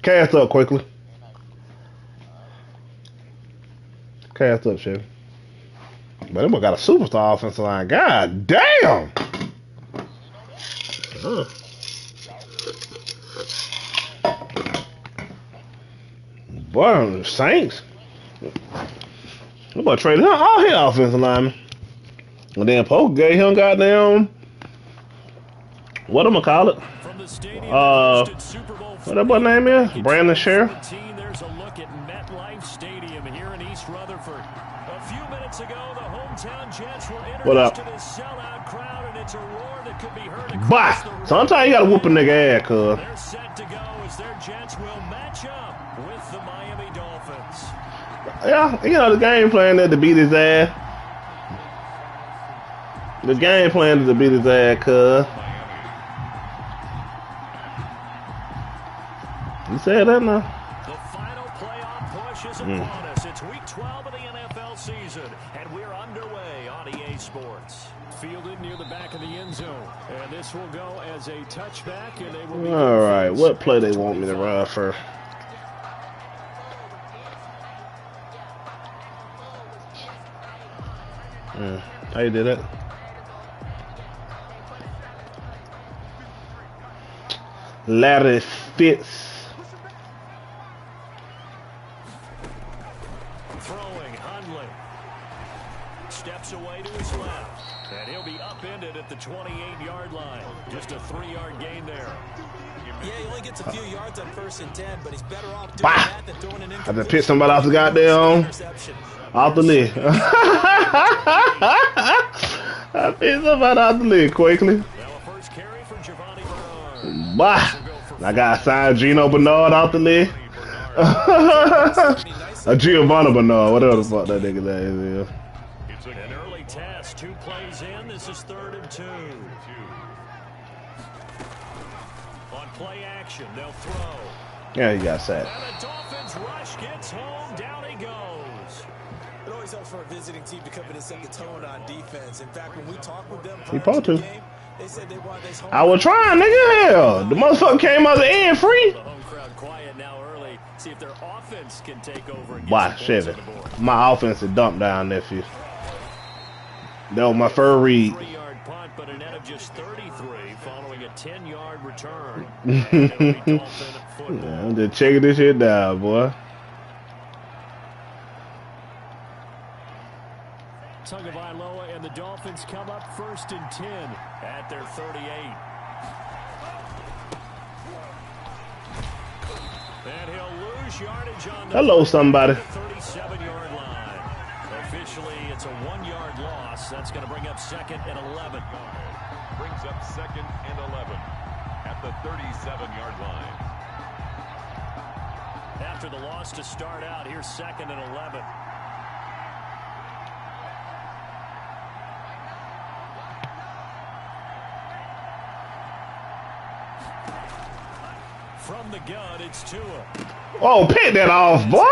Cast up quickly. Cast up, Chevy. But them boy got a superstar offensive line. God damn! Boy, Saints. Them boy traded him all his offensive linemen. And then Polk gave him goddamn. What am I call it? What that boy name is? Brandon Sheriff. There's a look at MetLife Stadium here in East Rutherford. A few minutes ago, the hometown Jets were introduced to this sellout crowd, and it's a roar that could be heard across the room. Sometimes you gotta whoop a nigga ass, cuz. They're set to go as their Jets will match up with the Miami Dolphins. Yeah, you know the game plan is to beat his ass. The game plan is to beat his ass, cuz. You said that now. The final playoff push is upon us. It's week 12 of the NFL season, and we're underway on EA Sports. Fielded near the back of the end zone, and this will go as a touchback. And they will. All right, what play they want me to run first? How you did that? Larry Fitz. Throwing, Hundley. Steps away to his left. And he'll be upended at the 28-yard line. Just a 3-yard gain there. Yeah, he only gets a few yards on 1st and 10, but he's better off doing that than throwing an I just picked somebody off the goddamn off the lid. I picked somebody off the lid quickly. Bah! I got signed Gino Bernard off the lid. A Giovanni Bernard, whatever the fuck that nigga name is. It's an early test. 2 plays in. This is 3rd and 2. On play action, they'll throw. Yeah, he got sacked. And the Dolphins rush gets home. Down he goes. It always helps for a visiting team to come in and set the tone on defense. In fact, when we talked with them He prior to the to. game, they said they wanted this home. I was trying, nigga. Hell, the motherfucker came out the end free. The home crowd quiet now early. See if their offense can take over. Why, Chevy? My offense is dumped down, nephew. That was my first read. 3-yard punt, but a net of just 33 following a 10-yard return. Yeah, I'm just checking this shit down, boy. Tagovailoa and the Dolphins come up 1st and 10 at their 38. And he'll lose yardage on the Hello, somebody. 37-yard line. Officially, it's a 1-yard loss. That's going to bring up 2nd and 11. Brings up 2nd and 11 at the 37-yard line. After the loss to start out, here's 2nd and 11. From the gun, it's Tua. Oh, pick that off, boy.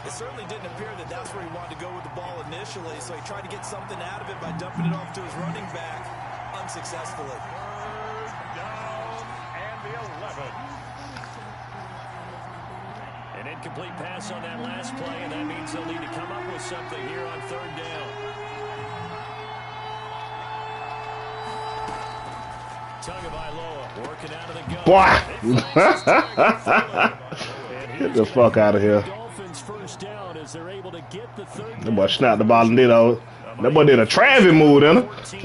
It certainly didn't appear that that's where he wanted to go with the ball initially, so he tried to get something out of it by dumping it off to his running back unsuccessfully. 3rd down and the 11. An incomplete pass on that last play, and that means they'll need to come up with something here on 3rd down. Tagovailoa working out of the gun. Boy. Get the fuck out of here. Dolphins 1st down down as they're able to get the third. That boy snapped the ball and did a that boy did a Travis move, didn't he?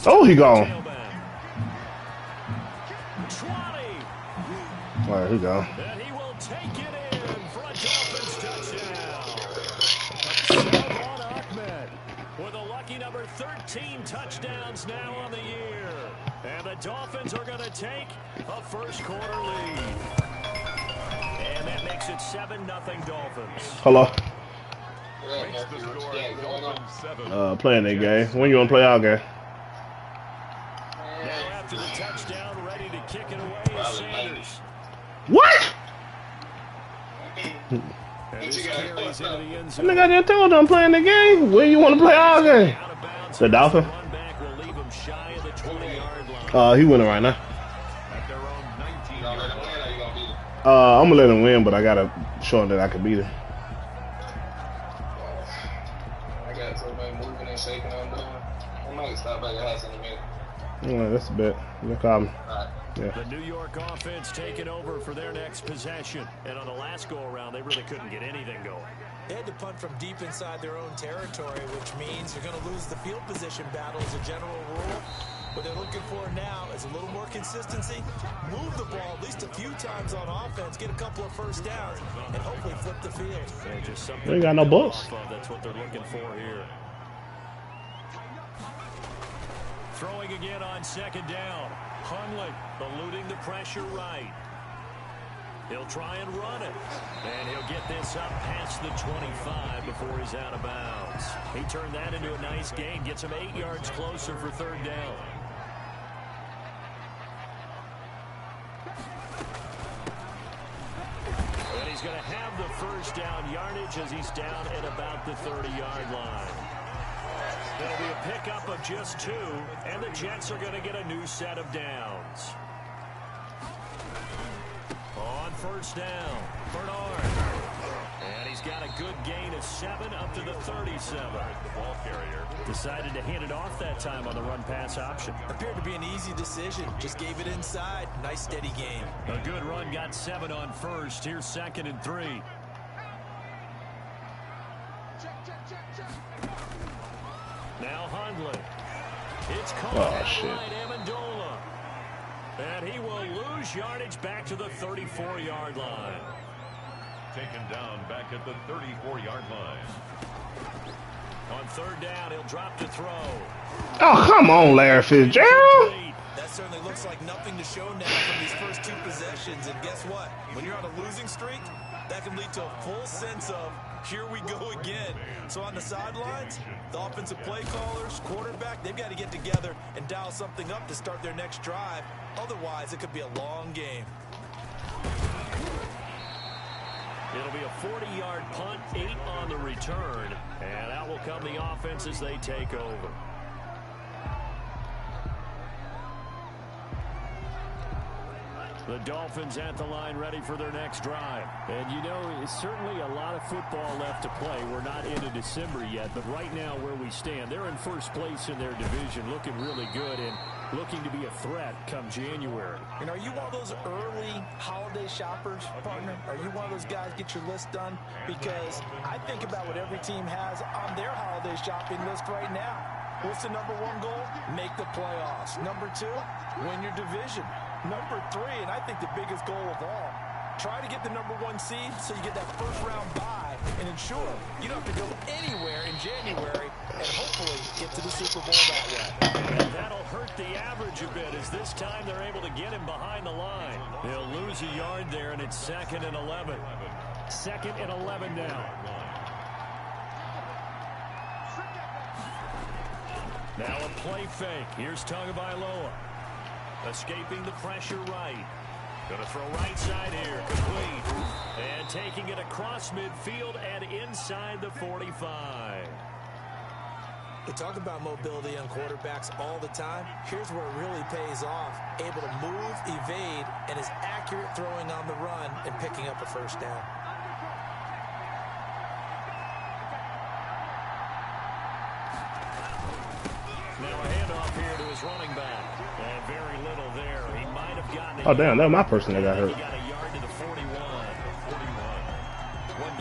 Oh, he gone. All right, he gone. And he will take it in for a Dolphins touchdown. Salman Ahmed with a lucky number 13 touchdowns now on the year. And the Dolphins are going to take a first quarter lead. And that makes it 7-0 Dolphins. Hello. Makes the score Dolphins 7. Playing that game. When you want to play our game? Now after the touchdown, ready to kick it away is Sanders. What? And this carries into the end That zone. nigga just told I'm playing the game. Where you want to play our game? Out of bounds. The Dolphin? Run back will leave him shy of the 20-yard line. He winning right now. At their own 19-yard line. I'm gonna let him win, but I gotta show him that I can beat him. I got somebody moving and shaking on doing. I might stop by your house in a minute. Yeah, that's a bet. No problem. Alright. Yeah. The New York offense taking over for their next possession. And on the last go-around, they really couldn't get anything going. They had to punt from deep inside their own territory, which means you're going to lose the field position battle as a general rule. What they're looking for now is a little more consistency. Move the ball at least a few times on offense, get a couple of first downs, and hopefully flip the field. Yeah, just something They ain't got no books. that's what they're looking for here. Throwing again on second down. Hundley eluding the pressure right. He'll try and run it. And he'll get this up past the 25 before he's out of bounds. He turned that into a nice gain. Gets him 8 yards closer for third down. And he's going to have the first down yardage as he's down at about the 30-yard line. It'll be a pickup of just 2, and the Jets are going to get a new set of downs. On first down, Bernard. And he's got a good gain of 7 up to the 37. The ball carrier. Decided to hand it off that time on the run-pass option. Appeared to be an easy decision. Just gave it inside. Nice steady game. A good run, got 7 on first. Here's 2nd and 3. Now Hundley. It's caught at right, Amendola. And he will lose yardage back to the 34-yard line. Taken down back at the 34-yard line. On third down, he'll drop to throw. Oh, come on, Larry Fitzgerald. That certainly looks like nothing to show now from these first 2 possessions. And guess what? When you're on a losing streak, that can lead to a full sense of, here we go again. So on the sidelines, the offensive play callers, quarterback, they've got to get together and dial something up to start their next drive. Otherwise, it could be a long game. It'll be a 40-yard punt, 8 on the return. And out will come the offense as they take over. The Dolphins at the line ready for their next drive. And you know, it's certainly a lot of football left to play. We're not into December yet, but right now where we stand, they're in first place in their division, looking really good and looking to be a threat come January. And are you one of those early holiday shoppers, partner? Are you one of those guys get your list done? Because I think about what every team has on their holiday shopping list right now. What's the number 1 goal? Make the playoffs. Number 2, win your division. Number 3, and I think the biggest goal of all, try to get the number 1 seed so you get that first-round bye and ensure you don't have to go anywhere in January and hopefully get to the Super Bowl that way. And that'll hurt the average a bit as this time they're able to get him behind the line. They'll lose a yard there, and it's 2nd and 11. 2nd and 11 now. Now a play fake. Here's Tagovailoa. Escaping the pressure right. Going to throw right side here. Complete. And taking it across midfield and inside the 45. We talk about mobility on quarterbacks all the time. Here's where it really pays off. Able to move, evade, and is accurate throwing on the run and picking up a first down. Now a handoff here Oh, damn, that was my person that got hurt. He got a yard to the 41.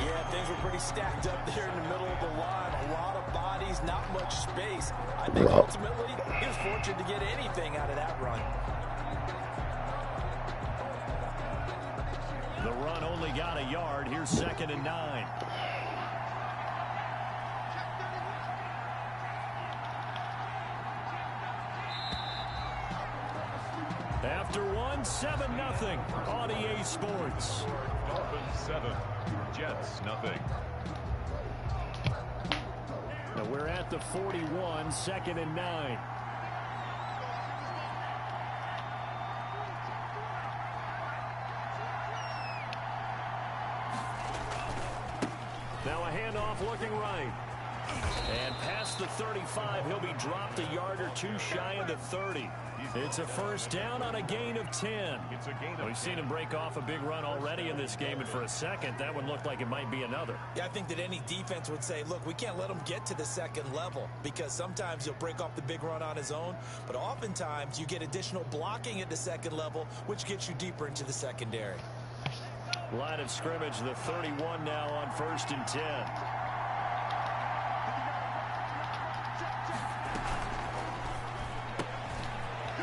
Yeah, things were pretty stacked up there in the middle of the line. A lot of bodies, not much space. I think ultimately he was fortunate to get anything out of that run. The run only got a yard. Here's 2nd and 9. After one, 7-0 on EA Sports. Dolphins 7, Jets nothing. Now we're at the 41, 2nd and 9. Now a handoff looking right. And past the 35, he'll be dropped a yard or two shy of the 30. It's a first down on a gain of 10. We've seen him break off a big run already in this game, and for a second, that one looked like it might be another. Yeah, I think that any defense would say, look, we can't let him get to the second level because sometimes he'll break off the big run on his own, but oftentimes you get additional blocking at the second level, which gets you deeper into the secondary. Line of scrimmage, the 31 now on 1st and 10.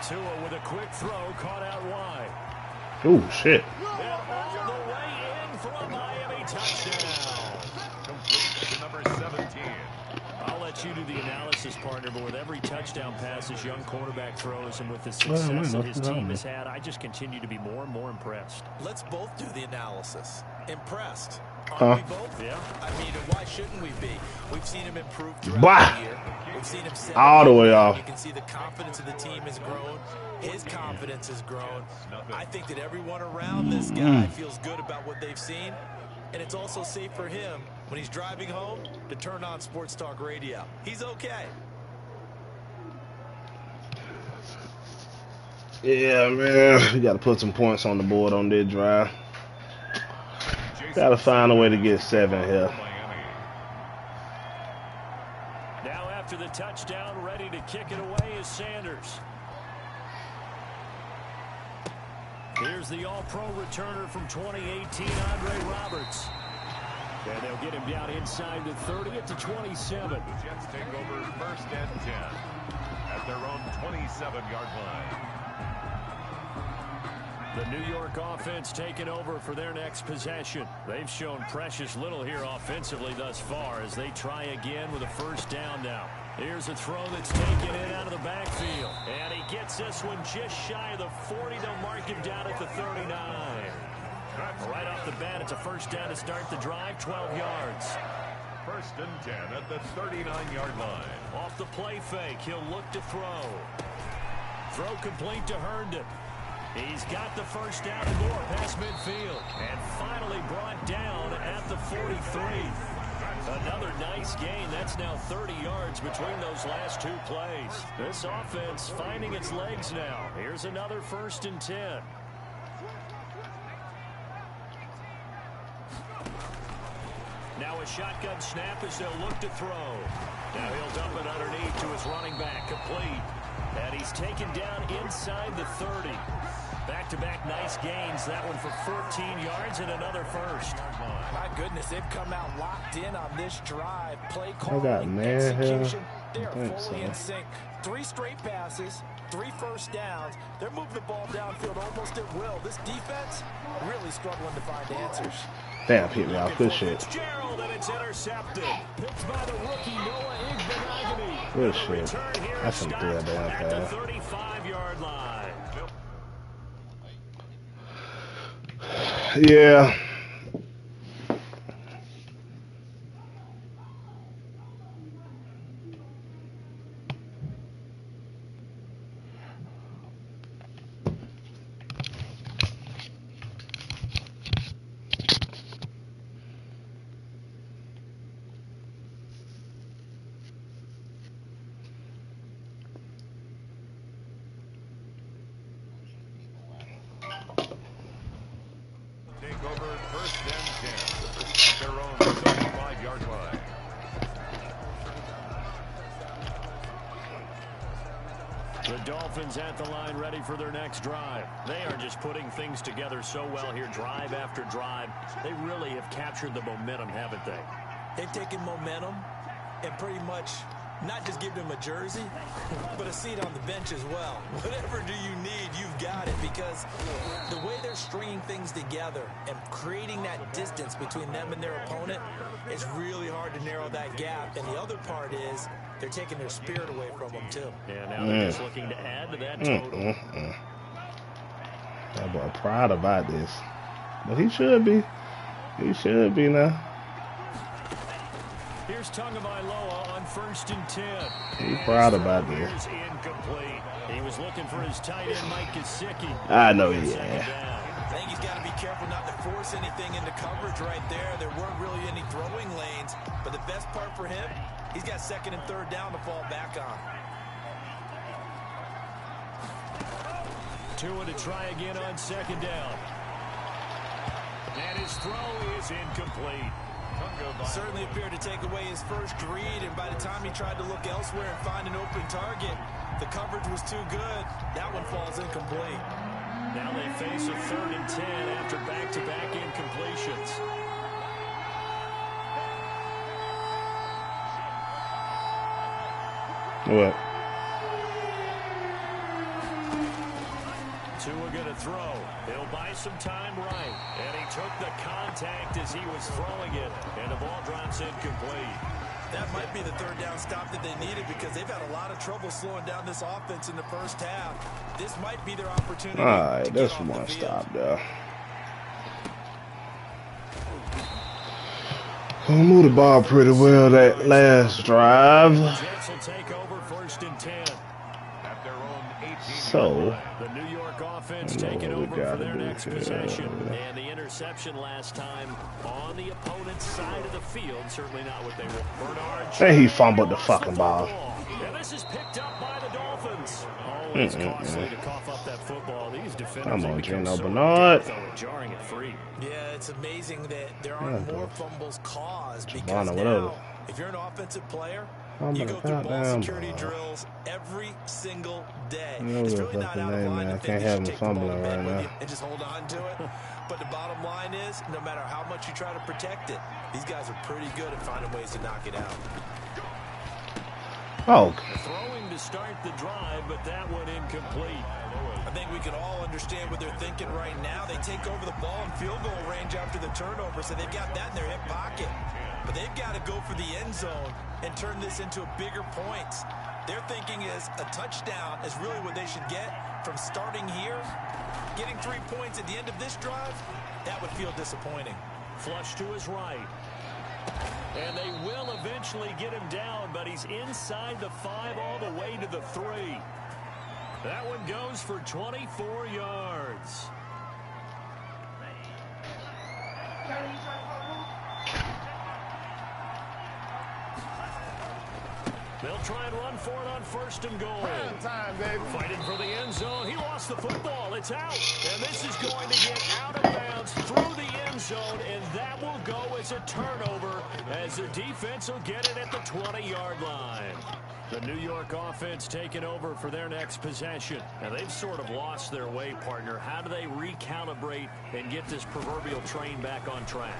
Tua with a quick throw, caught out wide. Oh, shit. And all the way in for a Miami touchdown. Complete to number 17. I'll let you do the analysis, partner, but with every touchdown pass this young quarterback throws and with the success that his team has had, I just continue to be more and more impressed. Let's both do the analysis. Impressed. Aren't we both? Yeah. I mean, why shouldn't we be? We've seen him improve throughout the year. We've seen him set all the way off. You can see the confidence of the team has grown. His confidence has grown. I think that everyone around this guy feels good about what they've seen. And it's also safe for him when he's driving home to turn on Sports Talk Radio. He's okay. Yeah, man. We got to put some points on the board on this drive. Got to find a way to get 7 here. Now after the touchdown, ready to kick it away is Sanders. Here's the all-pro returner from 2018, Andre Roberts. And they'll get him down inside the 30 at the 27. The Jets take over 1st and 10 at their own 27-yard line. The New York offense taking over for their next possession. They've shown precious little here offensively thus far as they try again with a first down now. Here's a throw that's taken in out of the backfield. And he gets this one just shy of the 40. They'll mark him down at the 39. Right off the bat, it's a first down to start the drive, 12 yards. 1st and 10 at the 39-yard line. Off the play fake, he'll look to throw. Throw complete to Herndon. He's got the first down and more past midfield. And finally brought down at the 43. Another nice gain. That's now 30 yards between those last two plays. This offense finding its legs now. Here's another 1st and 10. Now a shotgun snap as they'll look to throw. Now he'll dump it underneath to his running back, complete. And he's taken down inside the 30. Back-to-back nice gains. That one for 14 yards and another first. My goodness, they've come out locked in on this drive. Play I calling, got man execution. here. They are fully in sync. 3 straight passes, 3 first downs. They're moving the ball downfield almost at will. This defense really struggling to find answers. Damn, hit me off. Good shit. Gerald, and it's intercepted. Picked by the rookie Noah Igbenogany. Good shit. That's some good damn at the pass. 35-yard line. Yeah. Take over 1st and 10 at their own 35-yard line. The The Dolphins at the line ready for their next drive. They are just putting things together so well here, drive after drive. They really have captured the momentum, haven't they? They've taken momentum and pretty much not just given him a jersey, but a seat on the bench as well. Whatever do you need, you've got it, because the way they're stringing things together and creating that distance between them and their opponent, it's really hard to narrow that gap. And the other part is they're taking their spirit away from them, too. Yeah, now they're just looking to add to that total. That boy proud about this. But he should be. He should be now. Here's Tagovailoa on 1st and 10. He's proud about this. Incomplete. He was looking for his tight end, Mike Gesicki. I know he I think he's got to be careful not to force anything into coverage right there. There weren't really any throwing lanes, but the best part for him, he's got 2nd and 3rd down to fall back on. Tua to try again on 2nd down. And his throw is incomplete. Certainly appeared to take away his first read, and by the time he tried to look elsewhere and find an open target, the coverage was too good. That one falls incomplete. Now they face a 3rd and 10 after back-to-back incompletions. What? Tua going to throw. He'll buy some time right. And he took the contact as he was throwing it. And the ball drops incomplete. That might be the 3rd down stop that they needed, because they've had a lot of trouble slowing down this offense in the first half. This might be their opportunity. All right, that's one stop there. Who moved the ball pretty well that last drive. Jets will take over 1st and 10. At their own 18. So, The New York offense taking over for their next possession. And the interception last time on the opponent's side of the field. Certainly not what they were. Bernard. and he fumbled the fucking ball. And this is picked up by the Dolphins. Always costly to cough up that football. These defenders Come on, become Gino so Bernard. adept, though, at jarring it free. Yeah, it's amazing that there aren't more fumbles caused, because Javon, now, whatever. if you're an offensive player, I'm you gonna go through count ball down, security bro. drills every single day. You know It's the really not fucking out of name, line man. to I think can't you have should him take the ball to fumbling bed right with now. you and just hold on to it. But the bottom line is, no matter how much you try to protect it, these guys are pretty good at finding ways to knock it out. Oh, Throwing to start the drive, but that one incomplete. I think we can all understand what they're thinking right now. They take over the ball in field goal range after the turnover, so they've got that in their hip pocket. But they've got to go for the end zone and turn this into a bigger points. Their thinking is a touchdown is really what they should get from starting here. Getting 3 points at the end of this drive, that would feel disappointing. Flush to his right. And they will eventually get him down, but he's inside the 5 all the way to the 3. That one goes for 24 yards. They'll try and run for it on 1st and goal. Time, baby. Fighting for the end zone. He lost the football. It's out. And this is going to get out of bounds through the end zone, and that will go as a turnover as the defense will get it at the 20-yard line. The New York offense taking over for their next possession. Now, they've sort of lost their way, partner. How do they recalibrate and get this proverbial train back on track?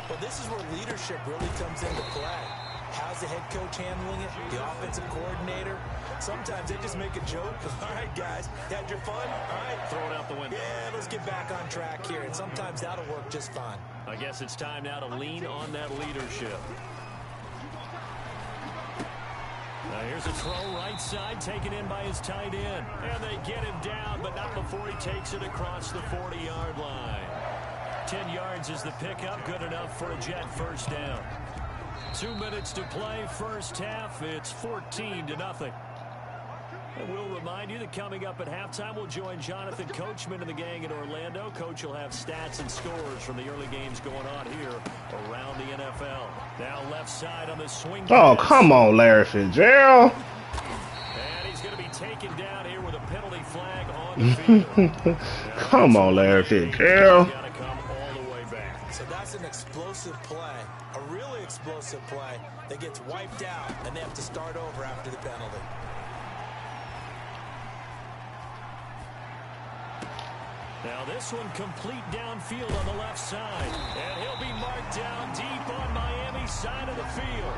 Well, this is where leadership really comes into play. How's the head coach handling it? The offensive coordinator? Sometimes they just make a joke. All right, guys, had your fun? All right. Throw it out the window. Yeah, let's get back on track here. And sometimes that'll work just fine. I guess it's time now to lean on that leadership. Now here's a throw right side, taken in by his tight end. And they get him down, but not before he takes it across the 40-yard line. 10 yards is the pickup, good enough for a Jet first down. 2 minutes to play, first half. It's 14-0. And we'll remind you that coming up at halftime, we'll join Jonathan Coachman and the gang in Orlando. Coach will have stats and scores from the early games going on here around the NFL. Now left side on the swing. oh, pass. come on, Larry Fitzgerald. And he's going to be taken down here with a penalty flag on the field. Come on, Larry Fitzgerald. Got to come all the way back. So that's an explosive play, a really explosive play that gets wiped out, and they have to start over after the penalty. Now this one complete downfield on the left side. And he'll be marked down deep on Miami's side of the field.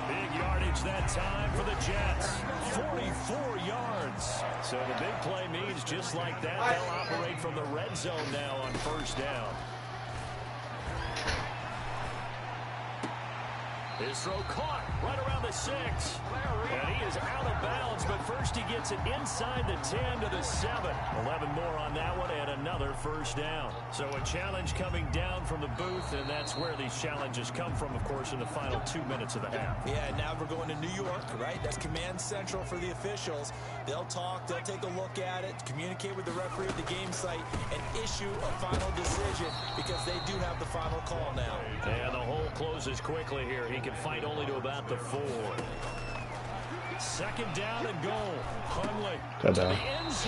Big yardage that time for the Jets. 44 yards. So the big play means just like that, they'll operate from the red zone now on first down. His throw caught right around the 6. And he is out of bounds, but first he gets it inside the 10 to the 7. 11 more on that one and another first down. So a challenge coming down from the booth, and that's where these challenges come from, of course, in the final 2 minutes of the half. Yeah, now we're going to New York, right? That's command central for the officials. They'll talk, they'll take a look at it, communicate with the referee at the game site, and issue a final decision because they do have the final call now. And the hole closes quickly here. He can fight only to about the 4. Second down and goal. Hundley.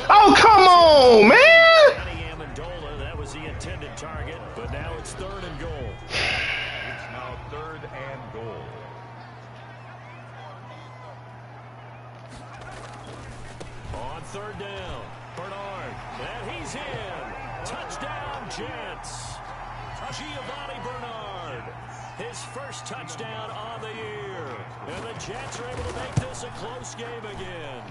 Oh, come on, man! Amendola, that was the intended target, but now it's 3rd and goal. It's now 3rd and goal. On 3rd down, Bernard, and he's in. Touchdown, Jets. Giovanni Bernard, his first touchdown on the year. And the Jets are able to make this a close game again.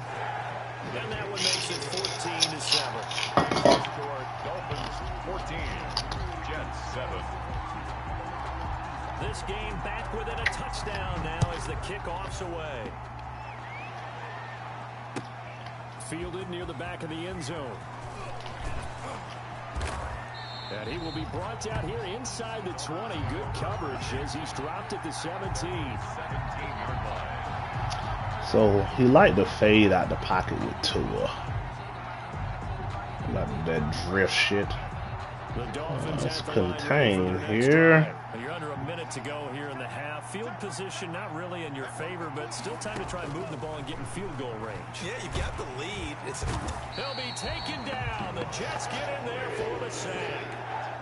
And that one makes it 14 to 7. Score Dolphins 14, Jets 7. This game back within a touchdown now as the kickoff's away. Fielded near the back of the end zone. And he will be brought down here inside the 20. Good coverage as he's dropped at the 17. 17-yard line. So he liked to fade out the pocket with Tua. Like that drift shit. The Dolphins Let's at the line contain ready for their next here. drive. You're under a minute to go here in the half. Field position not really in your favor, but still time to try and move the ball and get in field goal range. Yeah, you've got the lead. He'll be taken down. The Jets get in there for the sack.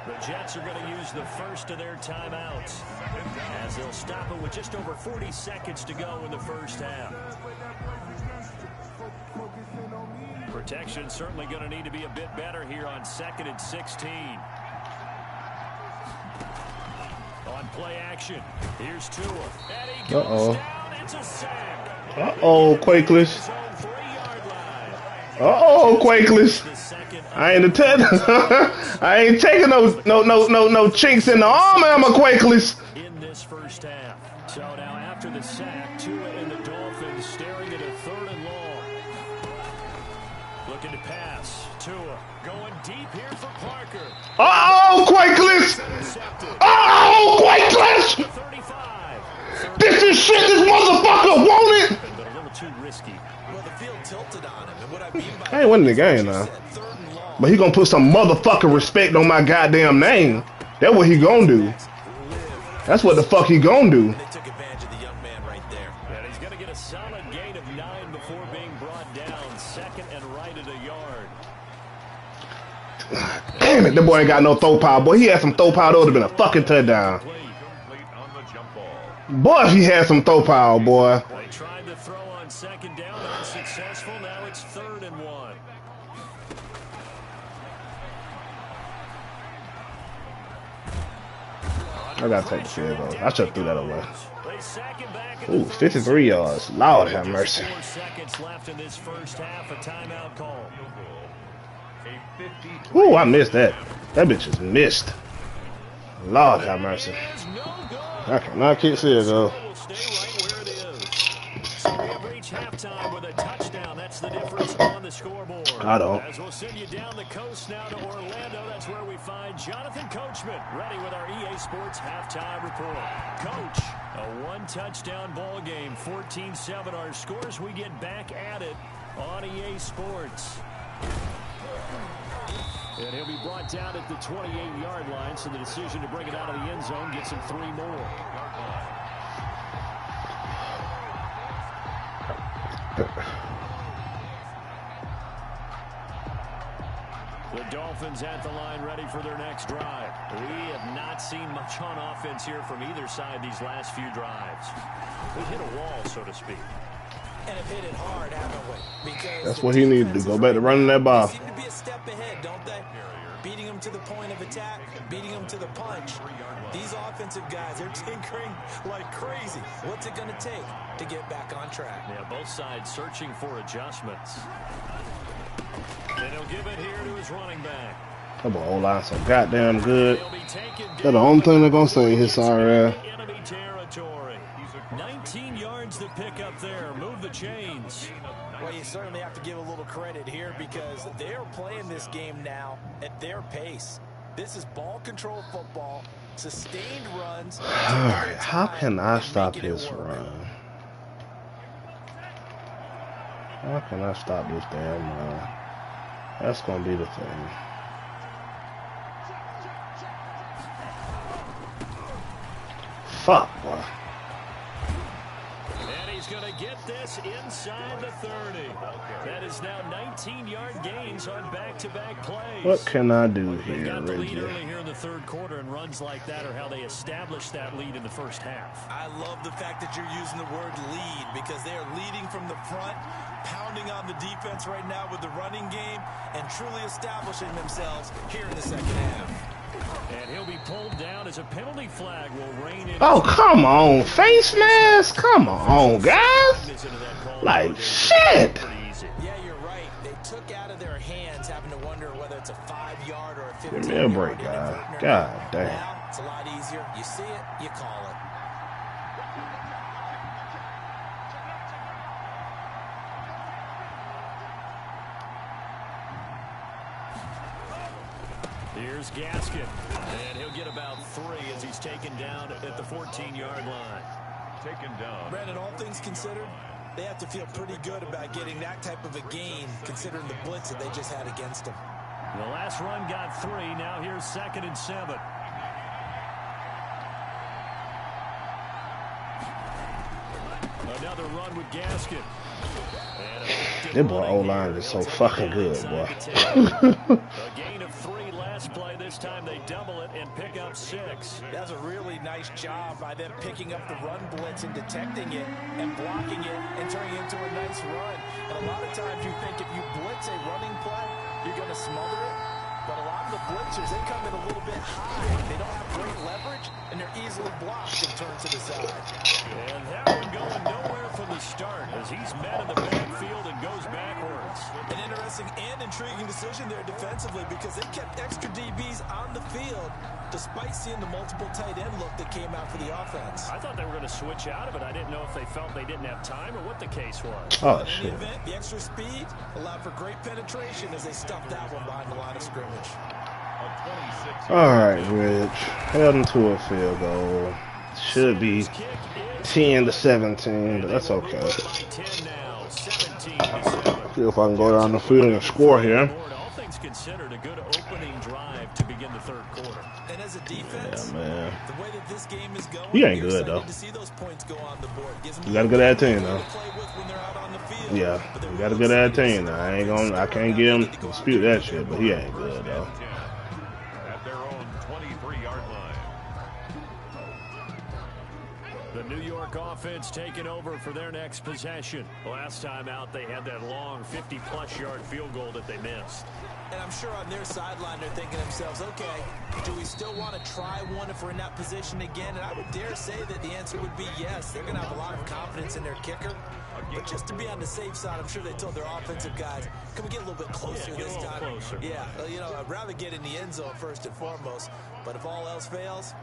The Jets are going to use the first of their timeouts as they'll stop it with just over 40 seconds to go in the first half. Protection certainly going to need to be a bit better here on 2nd and 16. On play action, here's Tua. And he goes down. It's a sack. Quakeless. Quakeless. I ain't taking no chinks in the arm, I'm a Quakeless. In this first half. So now after the sack, Tua and the Dolphins staring at a 3rd and long. Looking to pass. Tua going deep here for Parker. Quakeless! Quakeless! 35. This is shit this motherfucker wanted! But a little too risky. Well, the field tilted on him, and what I mean by I ain't winning the game now. But he gonna put some motherfucking respect on my goddamn name. That's what he gonna do. That's what the fuck he gonna do. They took advantage of the young man right there. And he's going to get a solid gain of 9 before being brought down. 2nd and right at a yard. Damn it, that boy ain't got no throw power. Boy, he had some throw power, that would have been a fucking touchdown. Complete on the jump ball. Boy, if he had some throw power, boy. They tried to throw on 2nd down, unsuccessful. Now it's 3rd and 1. I gotta take the field goal. I should have threw that away. They sack him back. Ooh, 53 yards. Lord have mercy. 4 seconds left in this first half. A timeout call. A 50. Ooh, I missed that. That bitch is missed. Lord have mercy. Is no good. I cannot kick field goal. Will stay right where it is. So we have reached halftime with a touchdown. That's the difference on the scoreboard. I don't. As we'll send you down the coast now to Orlando, that's where we find Jonathan Coachman ready with our EA Sports halftime report. Coach, a 1-touchdown ball game, 14-7 our scores. We get back at it on EA Sports. And he'll be brought down at the 28-yard line, so the decision to bring it out of the end zone gets him 3 more. The Dolphins at the line ready for their next drive. We have not seen much on offense here from either side these last few drives. We've hit a wall, so to speak. And have hit it hard, haven't we? Because that's what he needed to go back to running that ball. They seem to be a step ahead, don't they? offensive guys, they're tinkering like crazy. What's it going to take to get back on track? Yeah, both sides searching for adjustments. And he'll give it here to his running back. That boy O-line so goddamn good. That's the only thing they're gonna say his sorry ass. Enemy territory. 19 yards to pick up there. Move the chains. Well, you certainly have to give a little credit here because they're playing this game now at their pace. This is ball control football, sustained runs. Alright, how can I stop this run? How can I stop this damn run? That's gonna be the thing. Fuck, boy. And he's going to get this inside the 30. That is now 19-yard gains on back-to-back plays. What can I do They here, got the lead Reggie? early here in the third quarter, and runs like that are how they established that lead in the first half. I love the fact that you're using the word lead because they are leading from the front, pounding on the defense right now with the running game, and truly establishing themselves here in the second half. And he'll be pulled down as a penalty flag will reign in. Oh, come on, face mask. Come on, guys. Like, shit. Yeah, you're right. They took out of their hands having to wonder whether it's a 5-yard or a 15-yard. Give me a break, guys. God damn. Now, it's a lot easier. You see it, you call it. Here's Gaskin, and he'll get about 3 as he's taken down at the 14-yard line. Taken down. Brandon, all things considered, they have to feel pretty good about getting that type of a gain, considering the blitz that they just had against them. The last run got 3. Now here's 2nd and 7. Another run with Gaskin. That boy O-line is so fucking good, boy. A gain of 3 last play. This time they double it and pick up 6. That's a really nice job by them picking up the run blitz and detecting it and blocking it and turning it into a nice run. And a lot of times you think if you blitz a running play, you're going to smother it. But a lot of the blitzers, they come in a little bit high. They don't have great leverage, and they're easily blocked and turned to the side. And that one going nowhere from the start as he's met in the backfield and goes backwards. An interesting and intriguing decision there defensively because they kept extra DBs on the field despite seeing the multiple tight end look that came out for the offense. I thought they were going to switch out of it. I didn't know if they felt they didn't have time or what the case was. Oh, In shit. the event, the extra speed allowed for great penetration as they stuffed that one behind the line of scrimmage. Alright, Rich. Held into a field goal. Should be 10-17, but that's okay. See if I can go down the field and score here. All things considered, a good opening drive to begin the third quarter. And as a defense, Yeah, man. the way that this game is going, He ain't you're good, excited though. to see those points go on the board. Gives them You got a good ad team, though. to play with when they're out on the field. Yeah, But they're you got a really good ad excited to team. see Now, I can't give him dispute that shit, but he ain't good though. At their own 23-yard line. The New York offense taking over for their next possession. Last time out, they had that long 50-plus yard field goal that they missed. And I'm sure on their sideline they're thinking to themselves, okay, do we still want to try one if we're in that position again? And I would dare say that the answer would be yes. They're going to have a lot of confidence in their kicker. But just to be on the safe side, I'm sure they told their offensive guys, can we get a little bit closer this time? Closer. Yeah, you know, I'd rather get in the end zone first and foremost. But if all else fails,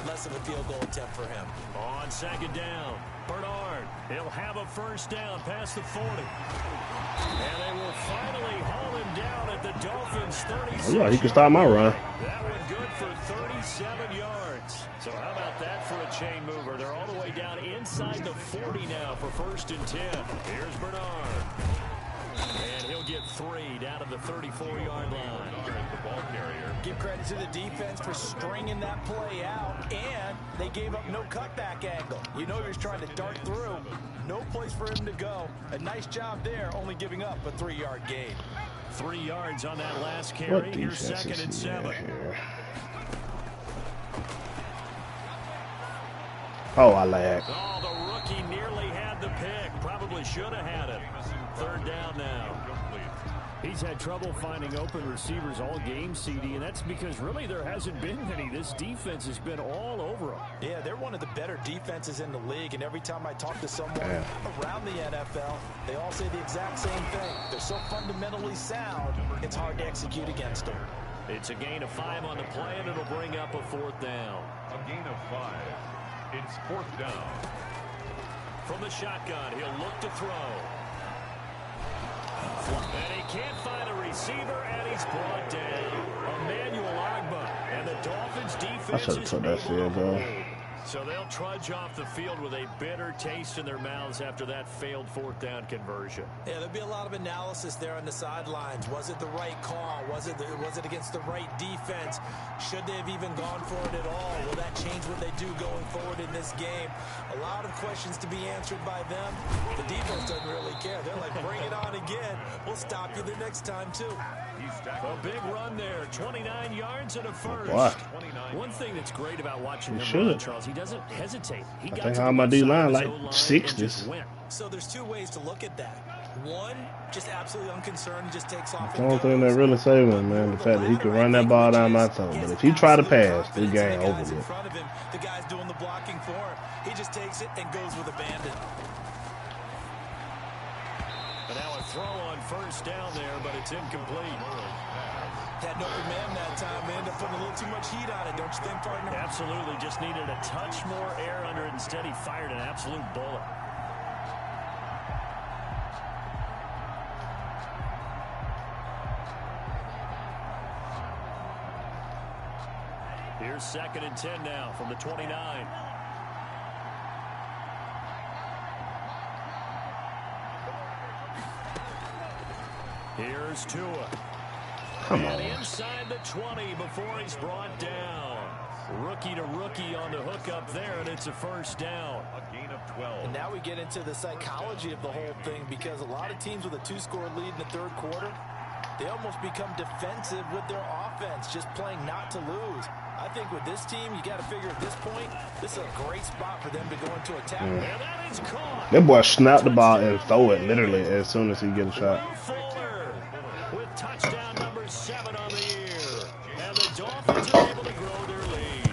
less of a field goal attempt for him. On 2nd down, Bernard. He'll have a first down past the 40. And they will finally haul him down at the Dolphins' 36. Oh, yeah, he can stop my run. That one good for 37 yards. So how about that for a chain mover? They're all the way down inside the 40 now for 1st and 10. Here's Bernard. And he'll get 3 down to the 34-yard line. The ball carrier. Give credit to the defense for stringing that play out, and they gave up no cutback angle. You know he was trying to dart through. No place for him to go. A nice job there, only giving up a 3-yard gain. 3 yards on that last carry. What Here's defense 2nd and is he 7. at here? Oh, I lagged. Oh, the rookie nearly had the pick. Probably should have had it. 3rd down now. He's had trouble finding open receivers all game, CD, and that's because really there hasn't been many. This defense has been all over him. Yeah, they're one of the better defenses in the league, and every time I talk to someone around the NFL, they all say the exact same thing. They're so fundamentally sound, it's hard to execute against them. It's a gain of 5 on the play, and it'll bring up a 4th down. A gain of 5. It's 4th down. From the shotgun, he'll look to throw. And he can't find a receiver, and he's brought down. Emmanuel Agba, and the Dolphins defense I should have took that field goal. So they'll trudge off the field with a bitter taste in their mouths after that failed 4th down conversion. Yeah, there'll be a lot of analysis there on the sidelines. Was it the right call? Was it against the right defense? Should they have even gone for it at all? Will that change what they do going forward in this game? A lot of questions to be answered by them. The defense doesn't really care. They're like, bring it on again. We'll stop you the next time, too. A big run there, 29 yards and a first. Wow. One thing that's great about watching He him run, Charles, he doesn't hesitate. He got think to how the my left D side line of like his O-line and 60s. just went. So there's 2 ways to look at that. One, just absolutely unconcerned, just takes off. The only thing that really saved him, man, the fact that he could run that ball down my toe. But if he try to pass, the game over with. In front of him, the guy's doing the blocking for him. He just takes it and goes with abandon. And now a throw on 1st down there, but it's incomplete. Had no command that time, man. They're putting a little too much heat on it, don't you think, partner? Absolutely. Just needed a touch more air under it. Instead, he fired an absolute bullet. Here's 2nd and 10 now from the 29. Here's Tua. Come and on. inside the 20 before he's brought down. Rookie to rookie on the hook up there, and it's a 1st down. A gain of 12. And now we get into the psychology of the whole thing, because a lot of teams with a 2-score lead in the 3rd quarter, they almost become defensive with their offense, just playing not to lose. I think with this team, you got to figure at this point, this is a great spot for them to go into attack. And that is caught. That boy snap the ball and throw it literally as soon as he get a shot. Fuller with touchdown number 7 on the year. And the Dolphins are able to grow their lead.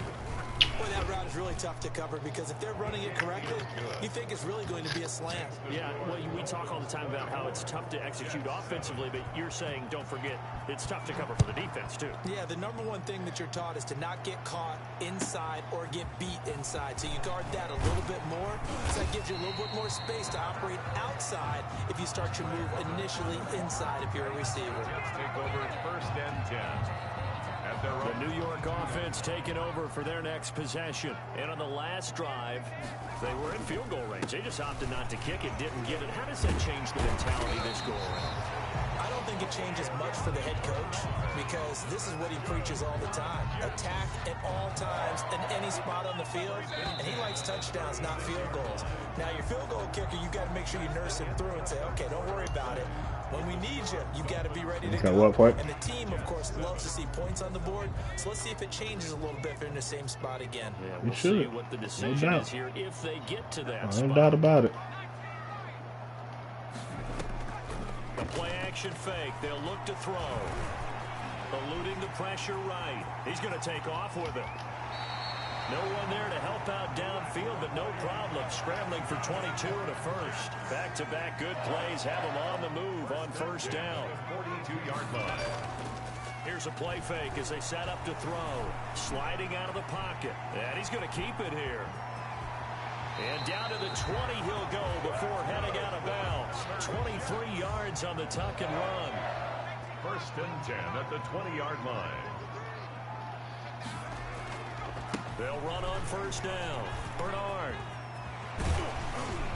Boy, that route is really tough to cover, because if they're running it correctly, you think it's really going to be a slant. Yeah, well, we talk all the time about how it's tough to execute offensively, but you're saying, don't forget, it's tough to cover for the defense, too. Yeah, the number one thing that you're taught is to not get caught inside or get beat inside. So you guard that a little bit more. So that gives you a little bit more space to operate outside if you start your move initially inside if you're a receiver. Jets take over 1st and 10. At their own. The New York offense taking over for their next possession. And on the last drive, they were in field goal range. They just opted not to kick it, didn't get it. How does that change the mentality this go around? I don't think it changes much for the head coach, because this is what he preaches all the time. Attack at all times in any spot on the field, and he likes touchdowns, not field goals. Now, your field goal kicker, you got to make sure you nurse him through and say, okay, don't worry about it. When we need you, you got to be ready to go. And the team, of course, loves to see points on the board, so let's see if it changes a little bit if they're in the same spot again. Yeah, we'll see what the decision is here if they get to that spot. No doubt about it. A play action fake. They'll look to throw. Eluding the pressure right. He's going to take off with it. No one there to help out downfield, but no problem. Scrambling for 22 and a first. Back-to-back good plays have him on the move on 1st down. 42-yard line. Here's a play fake as they set up to throw. Sliding out of the pocket. And he's going to keep it here. And down to the 20 he'll go before heading out of bounds. 23 yards on the tuck and run. 1st and 10 at the 20-yard line. They'll run on 1st down. Bernard.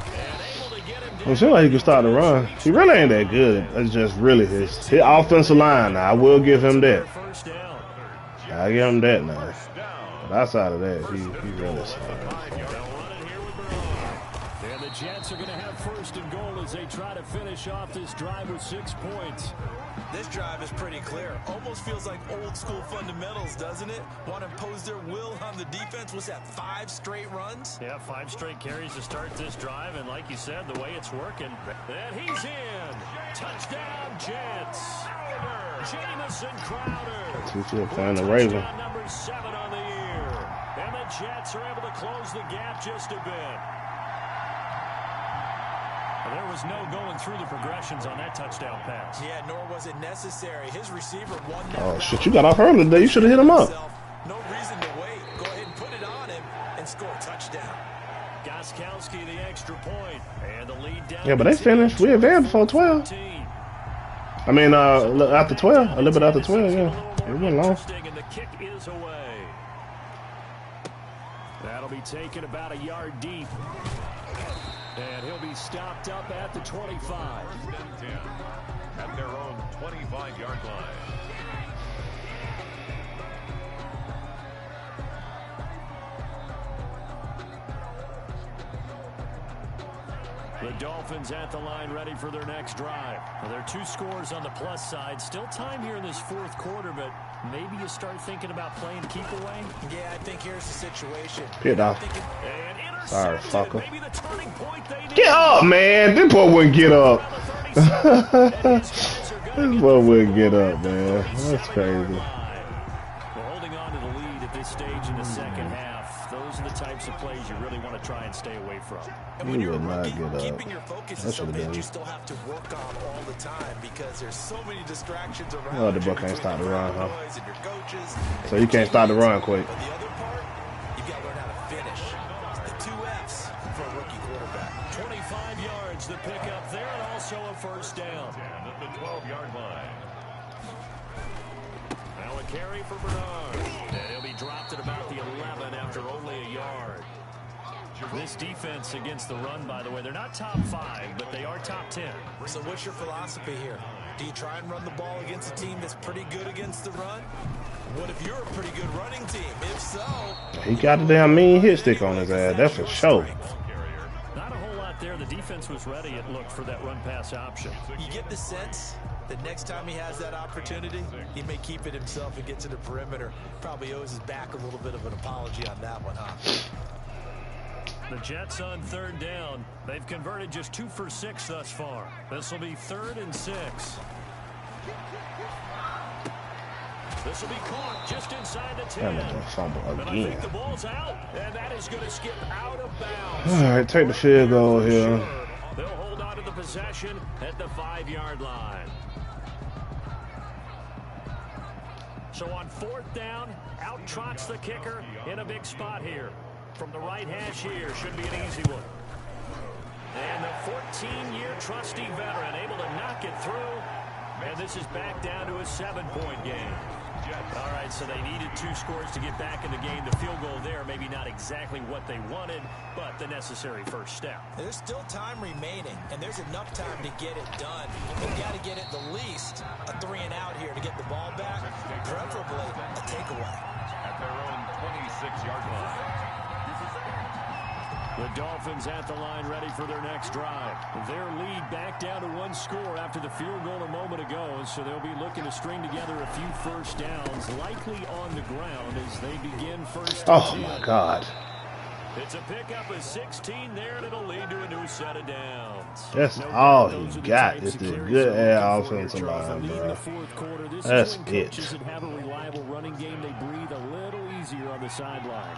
And able to get him down. It seems like he can start to run. He really ain't that good. It's just really his offensive line. Now, I will give him that. I give him that now. But outside of that, he really sucks. And the Jets are going to have 1st and goal as they try to finish off this drive with 6 points. This drive is pretty clear. Almost feels like old school fundamentals, doesn't it? Want to impose their will on the defense. What's that, 5 straight runs? Yeah, 5 straight carries to start this drive. And like you said, the way it's working. And he's in. Touchdown, Jets. Jamison Crowder. TC playing the Raven. Number 7 on the year. And the Jets are able to close the gap just a bit. There was no going through the progressions on that touchdown pass. Yeah, nor was it necessary. His receiver won that. Oh, shit, you got off early today. You should have hit him up. No reason to wait. Go ahead and put it on him and score a touchdown. Goskowski the extra point. And the lead down. Yeah, but they finished. We advanced before 12. I mean, after 12. A little bit after 12, yeah. It went long. And the kick is away. That'll be taken about a yard deep. And he'll be stopped up at the 25. First and 10 at their own 25-yard line. The Dolphins at the line ready for their next drive. Well, there are 2 scores on the plus side. Still time here in this 4th quarter, but maybe you start thinking about playing keep away. Yeah, I think here's the situation. Hit off. And Sorry, fucker. Maybe the turning point they need. Get up, man. This boy wouldn't get up. This boy wouldn't get up, man. That's crazy. Well, holding on to the lead at this stage in the second half, those are the types of plays you really want to try and stay away from. And when He you're a would not rookie, get up. keeping your focus That is should've something been. you still have to work on all the time because there's so many distractions around. Oh, the you boy can't between stop the run, huh? noise and your coaches. So you can't stop the run quick. But the other part, you've got to learn how to finish. The 2 F's for a rookie quarterback. 25 yards, the pickup there, and also a first down. 10 at the 12-yard line. Now a carry for Bernard. And he'll be dropped at about the 11 after only a yard. This defense against the run, by the way, they're not top 5, but they are top 10. So what's your philosophy here? Do you try and run the ball against a team that's pretty good against the run? What if you're a pretty good running team? If so... He got a damn mean hit stick on his ass. That's for sure. Not a whole lot there. The defense was ready, it looked, for that run-pass option. You get the sense that next time he has that opportunity, he may keep it himself and get to the perimeter. Probably owes his back a little bit of an apology on that one, huh? The Jets on 3rd down. They've converted just 2 for 6 thus far. This will be 3rd and 6. This will be caught just inside the 10. That fumble And I again. think the ball's out, and that is going to skip out of bounds. All right, take the field goal here. They'll hold on to the possession at the 5-yard line. So on 4th down, out trots the kicker in a big spot here. From the right hash here, should be an easy one. And the 14-year trusty veteran able to knock it through. And this is back down to a 7-point game. All right, so they needed 2 scores to get back in the game. The field goal there, maybe not exactly what they wanted, but the necessary first step. There's still time remaining, and there's enough time to get it done. They've got to get at the least a 3-and-out here to get the ball back, preferably a takeaway. At their own 26-yard line. The Dolphins at the line ready for their next drive. Their lead back down to 1 score after the field goal a moment ago, so they'll be looking to string together a few first downs, likely on the ground as they begin first. Oh, my God. It's a pickup of 16 there, and it'll lead to a new set of downs. That's all he got. It's the good air offensive line, bro. That's it. Have a reliable running game. They breathe a little easier on the sideline.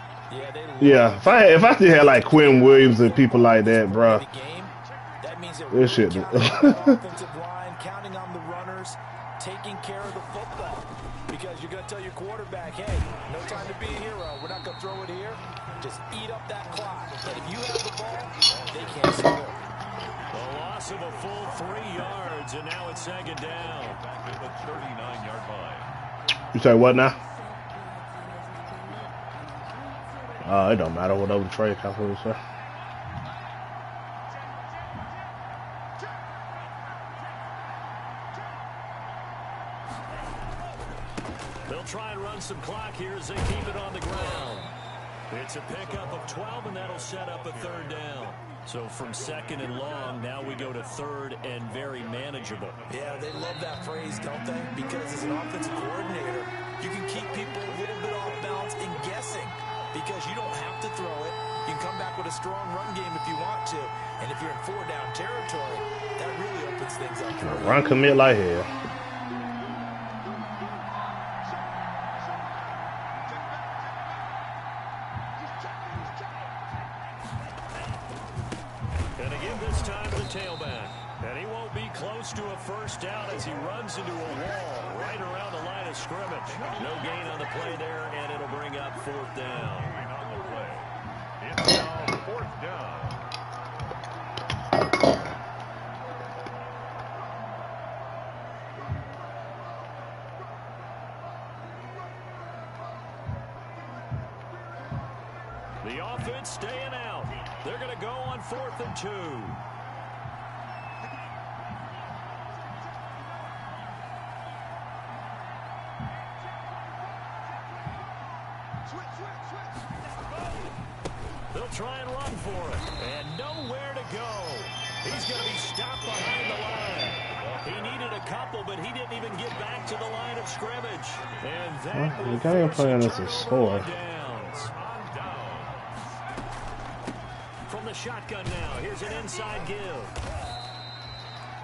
Yeah, if I still had like Quinn Williams and people like that, bro. This shit. Offensive line, counting on the runners, taking care of the football. Because you're going to tell your quarterback, hey, no time to be a hero. We're not going to throw it here. Just eat up that clock. And if you have the ball, they can't score. The loss of a full 3 yards, and now it's 2nd down. Back to the 39-yard line. You say what now? It don't matter whatever the trade calculator say. They'll try and run some clock here as they keep it on the ground. It's a pickup of 12, and that'll set up a 3rd down. So from 2nd and long, now we go to 3rd and very manageable. Yeah, they love that phrase, don't they? Because as an offensive coordinator, you can keep people a little bit off balance and guessing because you don't have to throw it. You can come back with a strong run game if you want to. And if you're in 4-down territory, that really opens things up. Run commit like hell. he runs into a wall right around the line of scrimmage. No gain on the play there, and it'll bring up 4th down. On the play. It's now 4th down. The offense staying out. They're going to go on 4th and 2. They'll try and run for it. And nowhere to go. He's going to be stopped behind the line. He needed a couple, but he didn't even get back to the line of scrimmage. And that You can't even play on this as score. From the shotgun now, here's an inside give.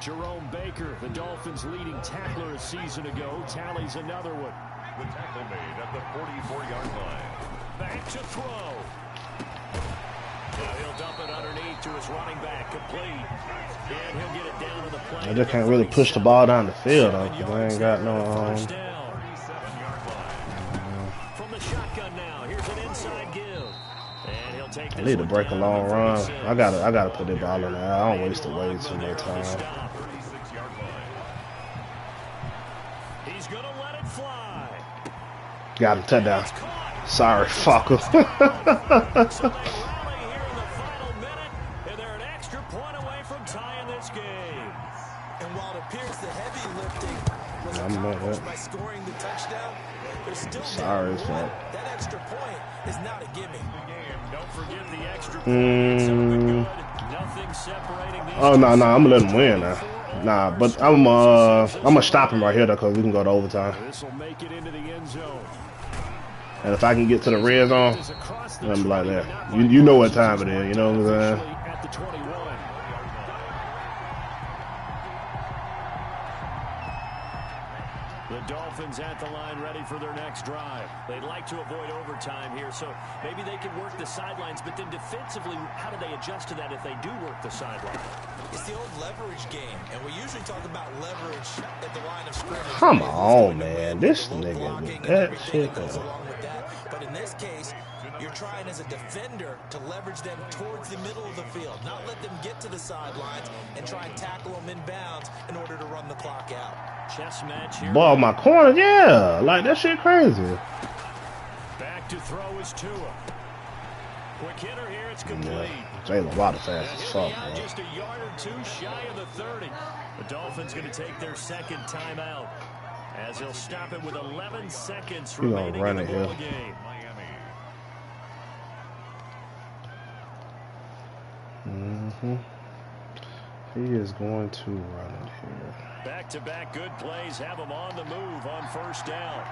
Jerome Baker, the Dolphins' leading tackler a season ago, tallies another one. The tackle made at the 44-yard line. Back to throw. Now he'll dump it underneath to his running back, complete. And he'll get it down to the play. I just can't really push the ball down the field, though, because I ain't got no... 37-yard line. From the shotgun now, here's an inside give. And he'll take I need to break a long run. I gotta put the ball in there. I don't waste it way too much time. 36-yard line. He's gonna let it fly. Got him, touchdown. Sorry, fucker. So they rally here in the final minute, and they're an extra point away from tying this game. And while it appears the heavy lifting was I'm not accomplished that. by scoring the touchdown, there's still Sorry, one. it's not. That extra point is not a gimme. Don't forget the extra point. Good. Nothing separating these. Oh no, I'm gonna let him win now. Nah, but I'm gonna stop him right here though, because we can go to overtime. This will make it into the end zone. And if I can get to the red zone, I'm like that. You know what time it is. You know what I'm saying? At the 21. The Dolphins at the line, ready for their next drive. They'd like to avoid overtime here, so maybe they can work the sidelines, but then defensively, how do they adjust to that if they do work the sideline? It's the old leverage game, and we usually talk about leverage at the line of scrimmage. Come on, man. This nigga, that shit. Along with that. But in this case, you're trying as a defender to leverage them towards the middle of the field, not let them get to the sidelines and try and tackle them inbounds in order to run the clock out. Chess match here. Ball my corner, yeah. Like that shit crazy. Back to throw is Tua. Quick hitter here, it's complete. Yeah. Jalen Waddle fast as fuck, Now bro. just a yard or two shy of the 30. The Dolphins going to take their second timeout as they'll stop it with 11 seconds gonna remaining run in the it ball here. game. He is going to run it here. Back-to-back good plays have them on the move on first down.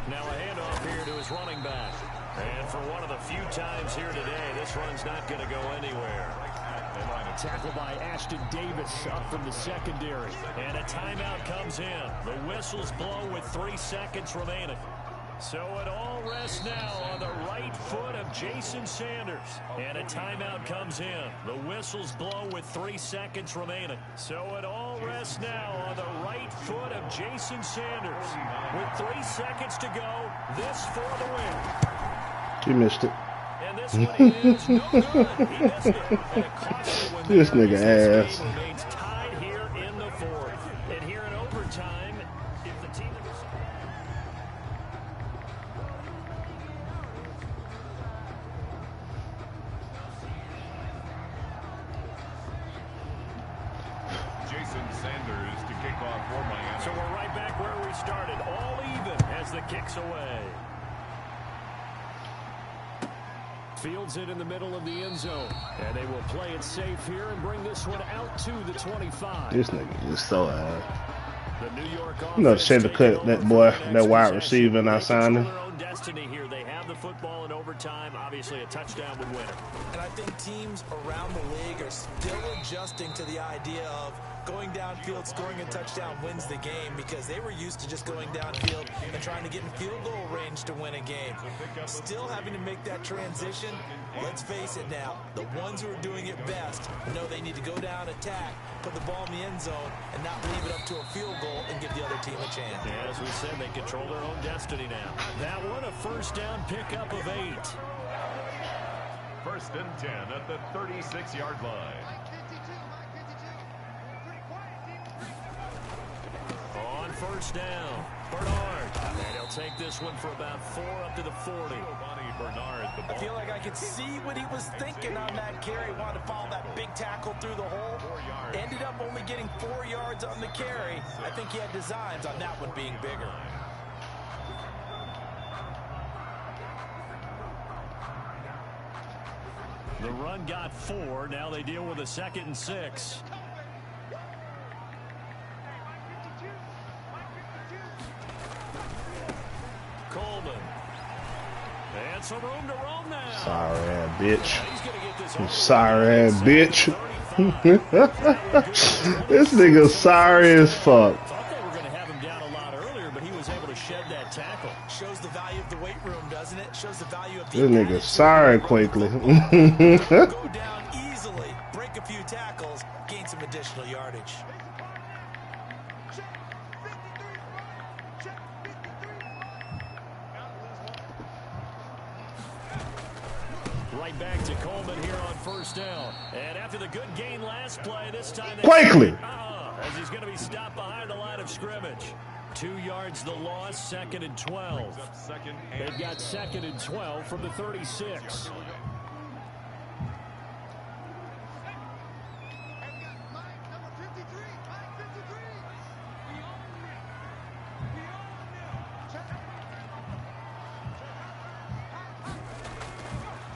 Now a handoff here to his running back. And for one of the few times here today, this run's not going to go anywhere. Tackle by Ashton Davis up from the secondary. And a timeout comes in. The whistles blow with 3 seconds remaining. So it all rests now on the right foot of Jason Sanders. And a timeout comes in. The whistles blow with 3 seconds remaining. So it all rests now on the right foot of Jason Sanders. With 3 seconds to go, this for the win. He missed it. And this one is no good. He missed it. And a costly one This there nigga as ass. This game remains tied here in the 4th. And here in overtime, if the team... Jason Sanders to kick off for Miami. So we're right back where we started, all even as the kick's away. Fields it in the middle of the end zone, and they will play it safe here and bring this one out to the 25. This nigga is so ass. The New York You know, offense shade to taking cut that over boy, for the that next wide possession. receiver, and I They signed control him. their own destiny here. They have the football in overtime. Obviously, a touchdown would win it. And I think teams around the league are still adjusting to the idea of going downfield, scoring a touchdown wins the game, because they were used to just going downfield and trying to get in field goal range to win a game. Still having to make that transition. Let's face it now, the ones who are doing it best know they need to go down, attack, put the ball in the end zone, and not leave it up to a field goal and give the other team a chance. Yeah, as we said, they control their own destiny now. That one, a first down pickup of 8. First and 10 at the 36-yard line. On first down, Bernard. And he'll take this one for about 4 up to the 40. Bernard, the I ball. feel like I could see what he was thinking on that carry. Wanted to follow that big tackle through the hole. Ended up only getting 4 yards on the carry. I think he had designs on that one being bigger. The run got 4. Now they deal with a 2nd and 6. Coleman. And some room to roam now. Sorry ass bitch. He's going to get this You over. sorry ass bitch. This nigga sorry as fuck. Thought they were going to have him down a lot earlier, but he was able to shed that tackle. Shows the value of the weight room, doesn't it? Shows the value of the This nigga sorry quickly. Go down easily, break a few tackles, gain some additional yardage. Right back to Coleman here on first down. And after the good gain last play, this time... Quickly. As he's going to be stopped behind the line of scrimmage. 2 yards the loss, 2nd and 12. They've got 2nd and 12 from the 36.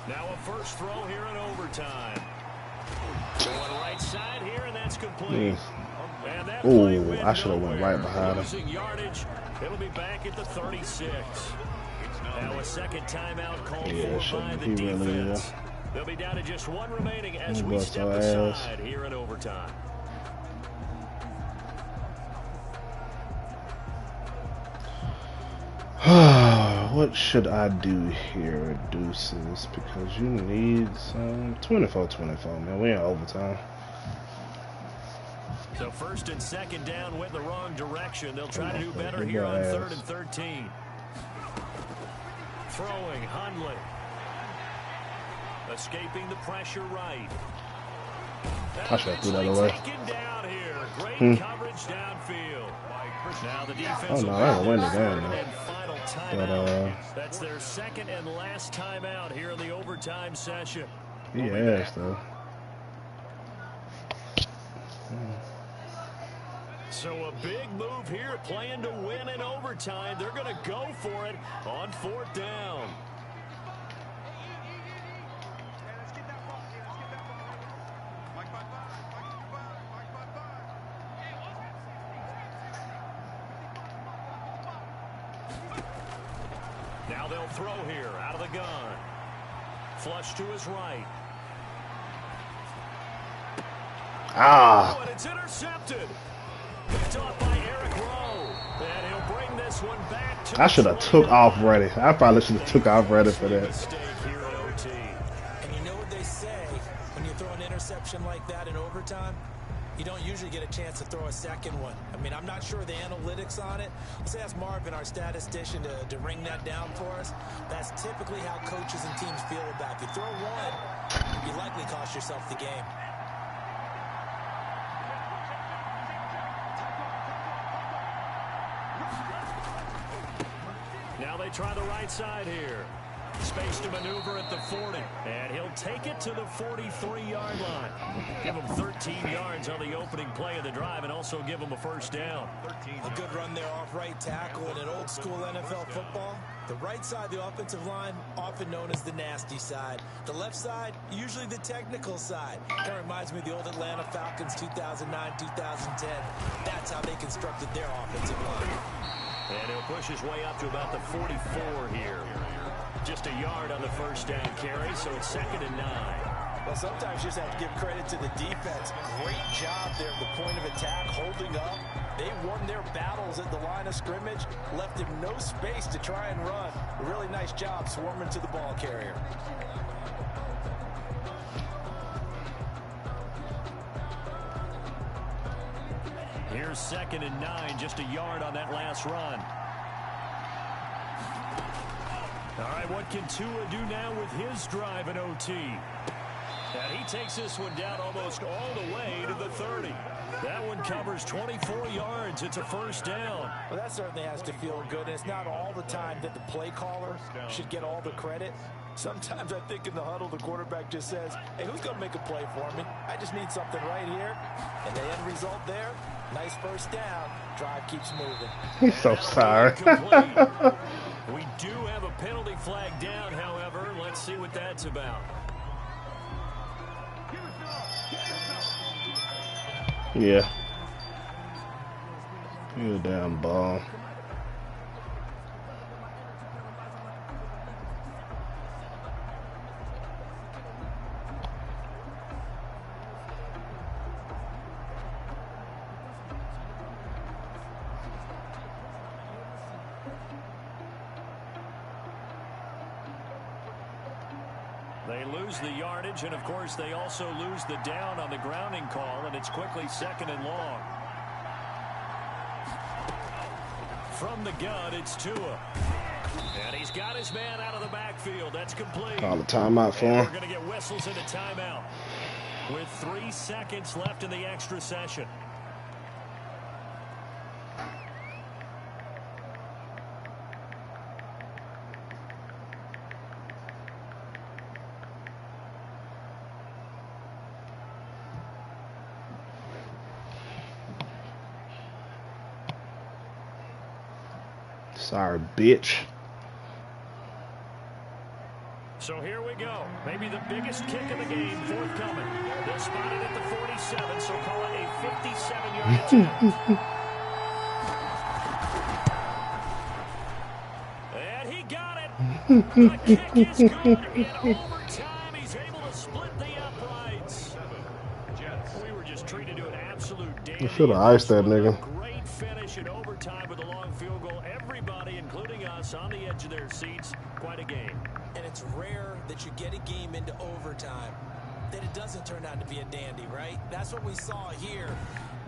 Now a first throw here in overtime. Going right side here, and that's complete. And that play Ooh, went I should have went nowhere. right behind him. Losing yardage. It'll be back at the 36. Now a second timeout called for by the defense. Really, They'll be down to just 1 remaining as He we bust step our aside ass. here in overtime. What should I do here, Deuces? Because you need some 24-24, man. We in overtime. So first and second down went the wrong direction. They'll try to do better Good here on ass. 3rd and 13. Throwing, Hundley. Escaping the pressure right. I should have threw that away. Taken down here. Great coverage downfield. Now the defense Oh, no, I ain't win the game, third though. and final But, timeout. That's their second and last timeout here in the overtime session. he ass, though. So a big move here, playing to win in overtime. They're going to go for it on 4th down. Now they'll throw here out of the gun. Flush to his right. Ah. Oh, and it's intercepted. Picked off by Eric Rowe. And he'll bring this one back to I should have took off ready. I probably should have took off ready for that. mistake here at OT. And you know what they say, when you throw an interception like that in overtime, you don't usually get a chance to throw a second one. I mean, I'm not sure the analytics on it. Let's ask Marvin, our statistician, to ring that down for us. That's typically how coaches and teams feel about it. If you throw one, you likely cost yourself the game. Now they try the right side here. Space to maneuver at the 40. And he'll take it to the 43-yard line. Give him 13 yards on the opening play of the drive and also give him a first down. A good run there off right tackle in an old school NFL football. The right side of the offensive line, often known as the nasty side. The left side, usually the technical side. Kind of reminds me of the old Atlanta Falcons 2009-2010. That's how they constructed their offensive line. And he'll push his way up to about the 44 here. Just a yard on the first down carry, so it's 2nd and 9. Well, sometimes you just have to give credit to the defense. Great job there at the point of attack, holding up. They won their battles at the line of scrimmage, left him no space to try and run. A really nice job swarming to the ball carrier. Here's 2nd and 9, just a yard on that last run. All right, what can Tua do now with his drive in OT? And he takes this one down almost all the way to the 30. That one covers 24 yards. It's a first down. Well, that certainly has to feel good. And it's not all the time that the play caller should get all the credit. Sometimes I think in the huddle, the quarterback just says, hey, who's going to make a play for me? I just need something right here. And the end result there, nice first down. Drive keeps moving. He's so sorry. We do have a penalty flag down, however. Let's see what that's about. Yeah. You a damn ball. They lose the yardage, and of course they also lose the down on the grounding call, and it's quickly 2nd and long. From the gun, it's Tua. And he's got his man out of the backfield. That's complete. Call a timeout for him. We're going to get whistles and a timeout with 3 seconds left in the extra session. Sorry, bitch. So here we go. Maybe the biggest kick of the game forthcoming. They'll spot it at the 47, so call it a 57-yard attempt. And he got it. The kick is good. In overtime, he's able to split the uprights. We were just treated to an absolute dandy. You should have iced that nigga. Great finish in overtime with a long field goal. Everybody, including us, on the edge of their seats. Quite a game. And it's rare that you get a game into overtime that it doesn't turn out to be a dandy, right? That's what we saw here.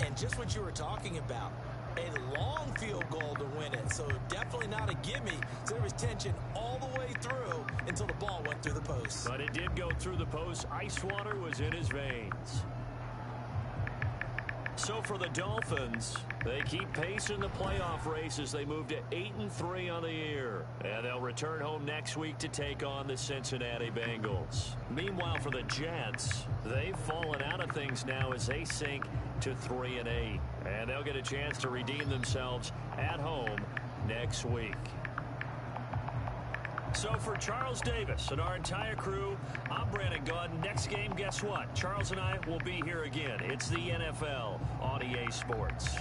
And just what you were talking about, a long field goal to win it. So definitely not a gimme. So there was tension all the way through until the ball went through the post. But it did go through the post. Ice water was in his veins. So for the Dolphins, they keep pace in the playoff race as they move to 8-3 on the year. And they'll return home next week to take on the Cincinnati Bengals. Meanwhile, for the Jets, they've fallen out of things now as they sink to 3-8. And they'll get a chance to redeem themselves at home next week. So for Charles Davis and our entire crew, I'm Brandon Gaudin. Next game, guess what? Charles and I will be here again. It's the NFL on EA Sports.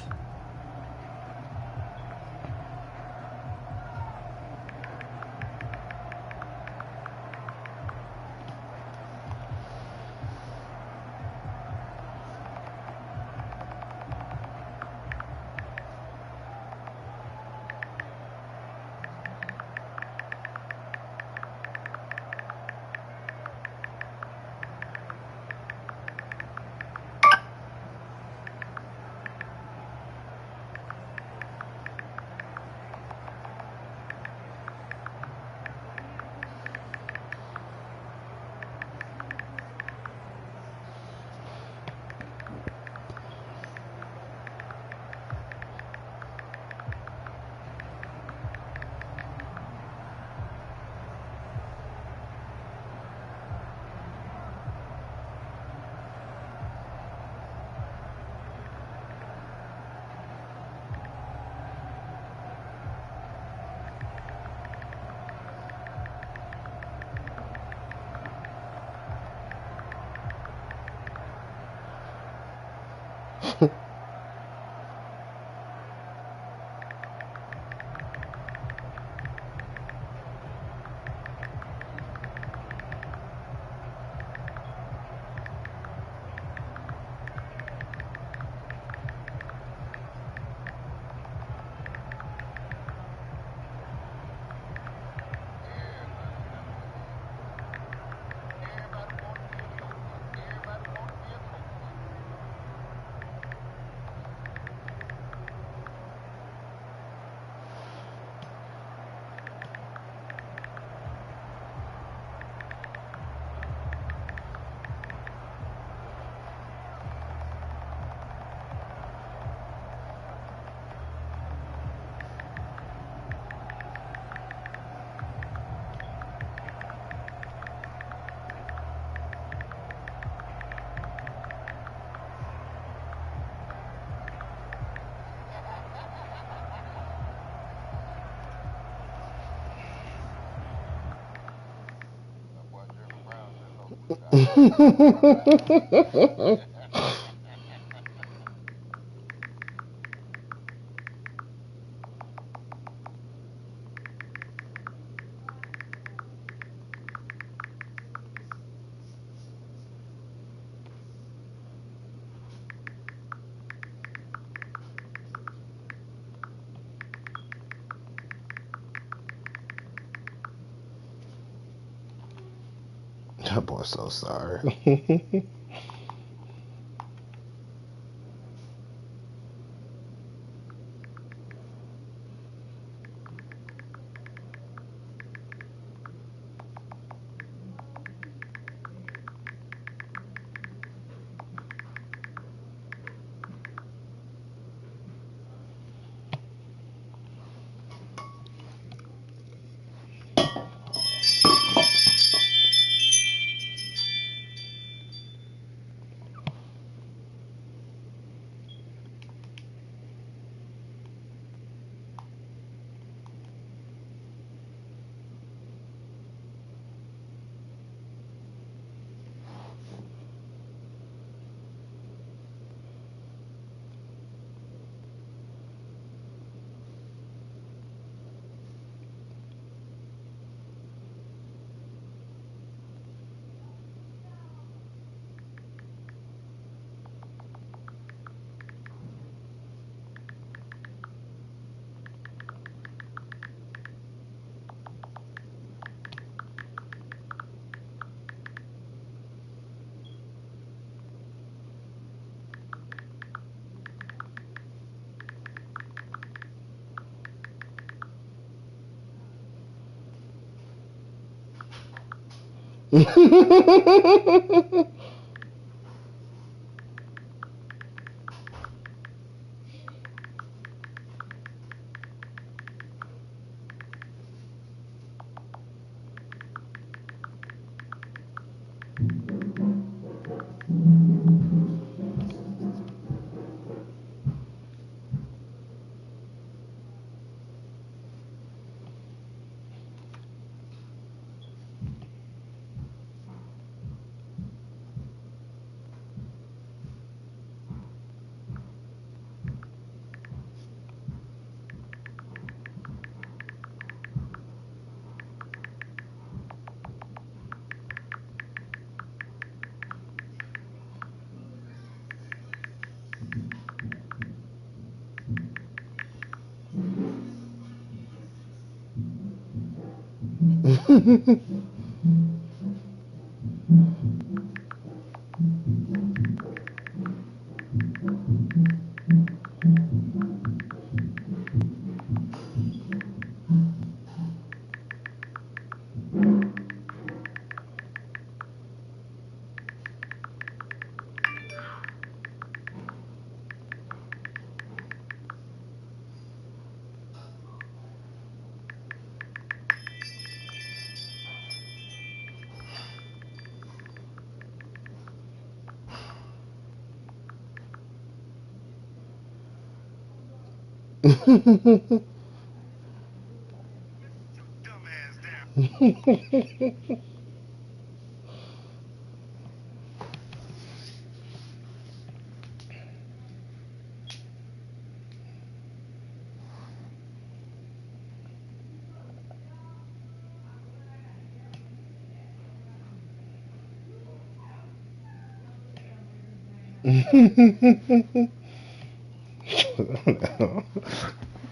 That boy's so sorry.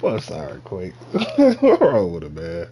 Boy, sorry, Quake. What's wrong with it, man?